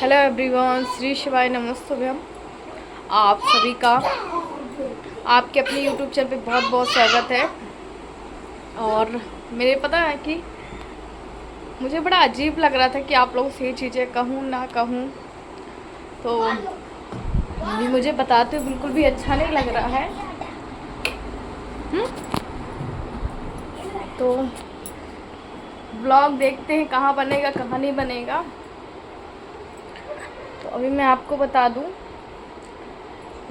Hello everyone, Shri शिवाय नमस्तुभ्यम। आप सभी का आपके अपने यूट्यूब चैनल पे बहुत बहुत स्वागत है। और मेरे पता है कि मुझे बड़ा अजीब लग रहा था कि आप लोगों से ये चीज़ें कहूँ ना कहूँ, तो अभी मुझे बताते हुए बिल्कुल भी अच्छा नहीं लग रहा है। तो ब्लॉग देखते हैं कहाँ बनेगा कहाँ नहीं बनेगा। तो अभी मैं आपको बता दूं,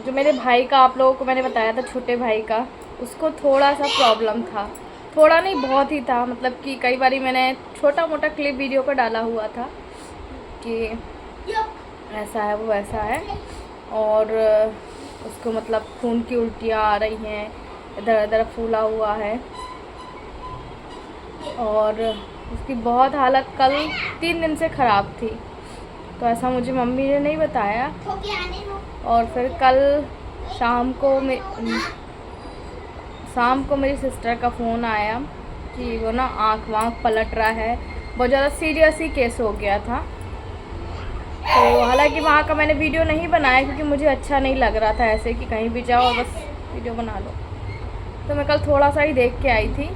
जो मेरे भाई का आप लोगों को मैंने बताया था, छोटे भाई का, उसको थोड़ा सा प्रॉब्लम था। थोड़ा नहीं, बहुत ही था। मतलब कि कई बारी मैंने छोटा मोटा क्लिप वीडियो का डाला हुआ था कि ऐसा है वो ऐसा है, और उसको मतलब खून की उल्टियाँ आ रही हैं, इधर उधर फूला हुआ है, और उसकी बहुत हालत कल 3 दिन से ख़राब थी। तो ऐसा मुझे मम्मी ने नहीं बताया। और फिर कल शाम को मेरी सिस्टर का फ़ोन आया कि वो ना आँख वाँख पलट रहा है, बहुत ज़्यादा सीरियस ही केस हो गया था। तो हालांकि वहाँ का मैंने वीडियो नहीं बनाया क्योंकि मुझे अच्छा नहीं लग रहा था ऐसे कि कहीं भी जाओ बस वीडियो बना लो। तो मैं कल थोड़ा सा ही देख के आई थी।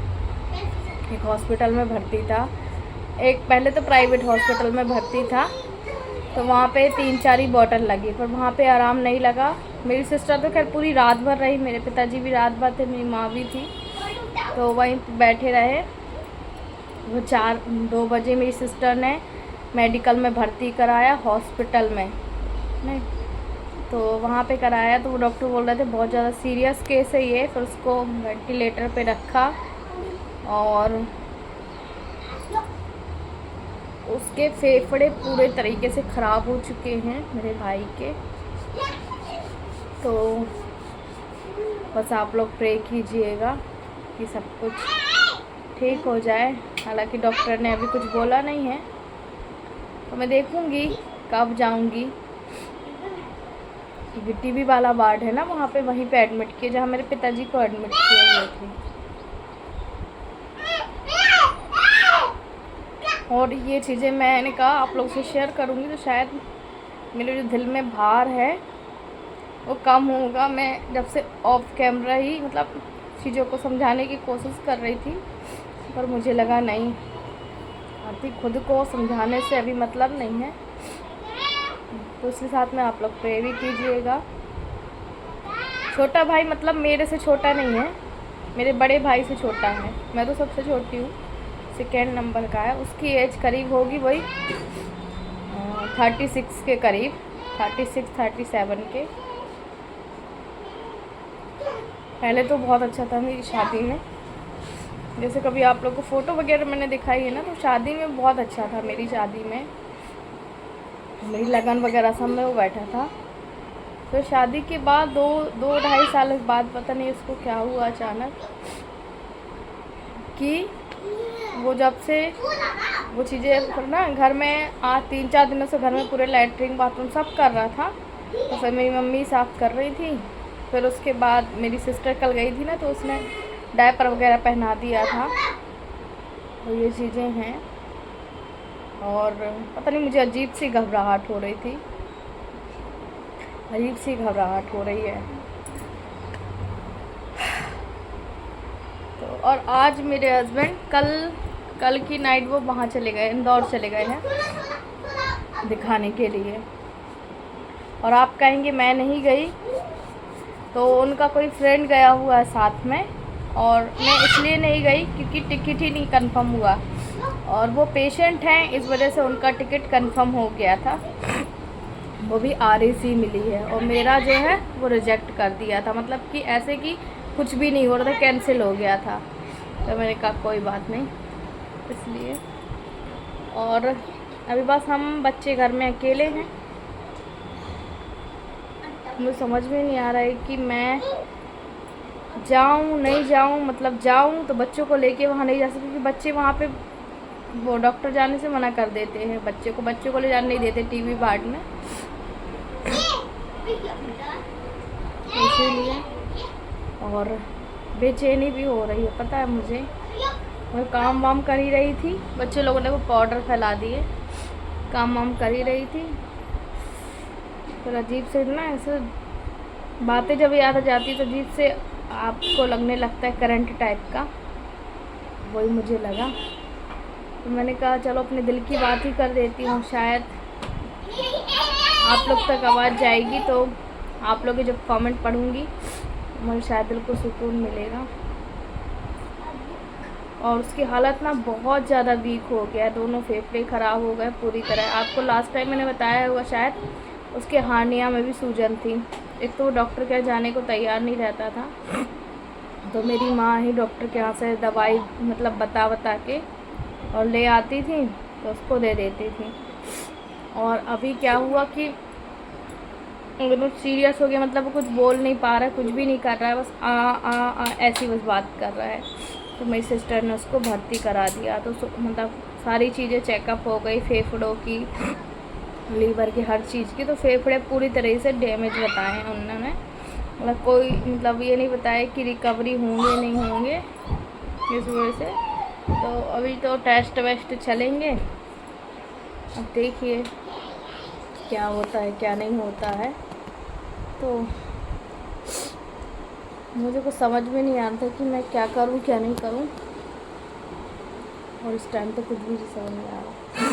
एक हॉस्पिटल में भर्ती था, एक पहले तो प्राइवेट हॉस्पिटल में भर्ती था। तो वहाँ पे 3-4 ही बॉटल लगी, पर वहाँ पे आराम नहीं लगा। मेरी सिस्टर तो खैर पूरी रात भर रही, मेरे पिताजी भी रात भर थे, मेरी माँ भी थी, तो वहीं बैठे रहे। वो 2 बजे मेरी सिस्टर ने मेडिकल में भर्ती कराया, हॉस्पिटल में नहीं, तो वहाँ पे कराया। तो वो डॉक्टर बोल रहे थे बहुत ज़्यादा सीरियस केस है ये। फिर उसको वेंटिलेटर पे रखा और उसके फेफड़े पूरे तरीके से ख़राब हो चुके हैं मेरे भाई के। तो बस आप लोग प्रे कीजिएगा कि सब कुछ ठीक हो जाए। हालांकि डॉक्टर ने अभी कुछ बोला नहीं है, तो मैं देखूंगी कब जाऊंगी। टीबी वाला वार्ड है ना, वहाँ पे वहीं पे एडमिट किए जहाँ मेरे पिताजी को एडमिट किए हुए थे। और ये चीज़ें मैंने कहा आप लोग से शेयर करूँगी तो शायद मेरे जो दिल में भार है वो कम होगा। मैं जब से ऑफ कैमरा ही मतलब चीज़ों को समझाने की कोशिश कर रही थी, पर मुझे लगा नहीं, अभी खुद को समझाने से अभी मतलब नहीं है। तो उसके साथ में आप लोग प्रे भी कीजिएगा। छोटा भाई मतलब मेरे से छोटा नहीं है, मेरे बड़े भाई से छोटा है। मैं तो सबसे छोटी हूँ, 2nd नंबर का है। उसकी एज करीब होगी वही 36 के करीब, 36-37 के। पहले तो बहुत अच्छा था मेरी शादी में, जैसे कभी आप लोग को फ़ोटो वगैरह मैंने दिखाई है ना, तो शादी में बहुत अच्छा था। मेरी शादी में, मेरी लगन वगैरह सब में वो बैठा था। तो शादी के बाद 2-2.5 साल के बाद पता नहीं इसको क्या हुआ अचानक कि वो जब से वो चीज़ें ना घर में 3-4 दिनों से घर में पूरे लैट्रिन बाथरूम सब कर रहा था। तो फिर मेरी मम्मी साफ़ कर रही थी। फिर उसके बाद मेरी सिस्टर कल गई थी ना, तो उसने डायपर वगैरह पहना दिया था। तो ये चीज़ें हैं। और पता नहीं मुझे अजीब सी घबराहट हो रही थी, अजीब सी घबराहट हो रही है। तो और आज मेरे हस्बैंड कल की नाइट वो वहाँ चले गए, इंदौर चले गए हैं दिखाने के लिए। और आप कहेंगे मैं नहीं गई, तो उनका कोई फ्रेंड गया हुआ है साथ में, और मैं इसलिए नहीं गई क्योंकि टिकट ही नहीं कंफर्म हुआ, और वो पेशेंट हैं, इस वजह से उनका टिकट कंफर्म हो गया था। वो भी RAC मिली है, और मेरा जो है वो रिजेक्ट कर दिया था। मतलब कि ऐसे कि कुछ भी नहीं हो रहा था, कैंसिल हो गया था। तो मैंने कहा कोई बात नहीं, इसलिए। और अभी बस हम बच्चे घर में अकेले हैं। मुझे समझ में नहीं आ रहा है कि मैं जाऊं नहीं जाऊं। मतलब जाऊं तो बच्चों को लेके वहाँ नहीं जा सकती क्योंकि बच्चे वहाँ पे वो डॉक्टर जाने से मना कर देते हैं। बच्चों को ले जाने नहीं देते टीबी वार्ड में, इसीलिए। और बेचैनी भी हो रही है, पता है मुझे। मैं काम वाम कर ही रही थी, बच्चे लोगों ने वो पाउडर फैला दिए, काम वाम कर ही रही थी, फिर अजीब से ना ऐसे बातें जब याद आ जाती तो अजीब से आपको लगने लगता है करंट टाइप का, वही मुझे लगा। तो मैंने कहा चलो अपने दिल की बात ही कर देती हूँ, शायद आप लोग तक आवाज़ जाएगी तो आप लोग जब कमेंट पढ़ूँगी मुझे शायद दिल को सुकून मिलेगा। और उसकी हालत ना बहुत ज़्यादा वीक हो गया, दोनों फेफड़े ख़राब हो गए पूरी तरह। आपको लास्ट टाइम मैंने बताया हुआ शायद, उसके हार्निया में भी सूजन थी। एक तो वो डॉक्टर के जाने को तैयार नहीं रहता था, तो मेरी माँ ही डॉक्टर के यहाँ से दवाई मतलब बता के और ले आती थी तो उसको दे देती थी। और अभी क्या हुआ कि एकदम सीरियस हो गया, मतलब वो कुछ बोल नहीं पा रहा है, कुछ भी नहीं कर रहा है, बस आ ऐसी बस बात कर रहा है। तो मेरी सिस्टर ने उसको भर्ती करा दिया। तो मतलब सारी चीज़ें चेकअप हो गई, फेफड़ों की, लीवर की, हर चीज़ की। तो फेफड़े पूरी तरह से डैमेज बताए हैं उन्होंने, मतलब कोई मतलब ये नहीं बताया कि रिकवरी होंगे नहीं होंगे इस वजह से। तो अभी तो टेस्ट वेस्ट चलेंगे, अब देखिए क्या होता है क्या नहीं होता है। तो मुझे कुछ समझ में नहीं आ रहा था कि मैं क्या करूं क्या नहीं करूं, और इस टाइम तो कुछ भी समझ नहीं आ रहा।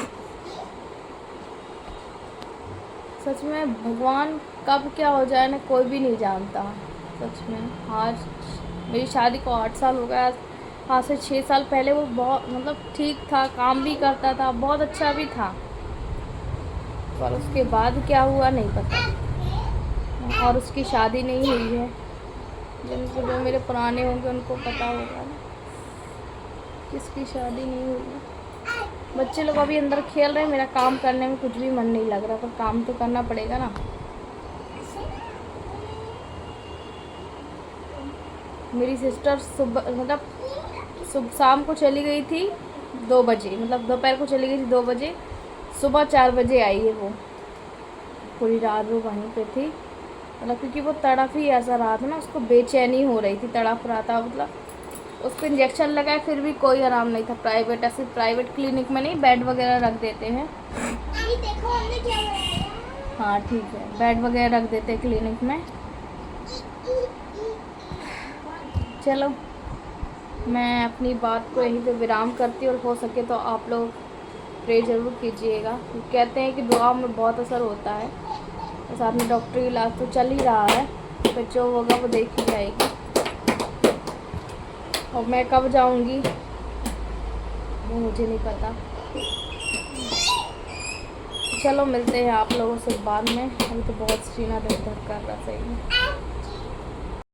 सच में भगवान कब क्या हो जाए ना कोई भी नहीं जानता। सच में आज मेरी शादी को 8 साल हो गया। आज से 6 साल पहले वो बहुत मतलब ठीक था, काम भी करता था, बहुत अच्छा भी था, पर उसके बाद क्या हुआ नहीं पता। और उसकी शादी नहीं हुई है, जो मेरे पुराने होंगे उनको पता होगा ना किसकी शादी नहीं हुई है। बच्चे लोग अभी अंदर खेल रहे हैं, मेरा काम करने में कुछ भी मन नहीं लग रहा, पर काम तो करना पड़ेगा ना। मेरी सिस्टर सुबह मतलब शाम को चली गई थी 2 बजे, मतलब दोपहर को चली गई थी 2 बजे, सुबह 4 बजे आई है वो। पूरी रात वो वहीं पे थी, मतलब क्योंकि वो तड़प ही ऐसा रहा था ना, उसको बेचैनी हो रही थी, तड़प रहा था, मतलब उसको इंजेक्शन लगाए फिर भी कोई आराम नहीं था। प्राइवेट ऐसे प्राइवेट क्लिनिक में नहीं, बेड वगैरह रख देते हैं। देखो हमने क्या बनाया। हाँ ठीक है, बेड वगैरह रख देते हैं क्लिनिक में। चलो मैं अपनी बात को यहीं पे विराम करती हूँ, और हो सके तो आप लोग प्रे ज़रूर कीजिएगा। कहते हैं कि दुआ में बहुत असर होता है, और साथ में डॉक्टरी इलाज तो चल ही रहा है, फिर जो होगा वो देखी जाएगी। और मैं कब जाऊंगी वो मुझे नहीं पता। चलो मिलते हैं आप लोगों से बाद में, अभी तो बहुत सीना दर्द कर रहा सही में।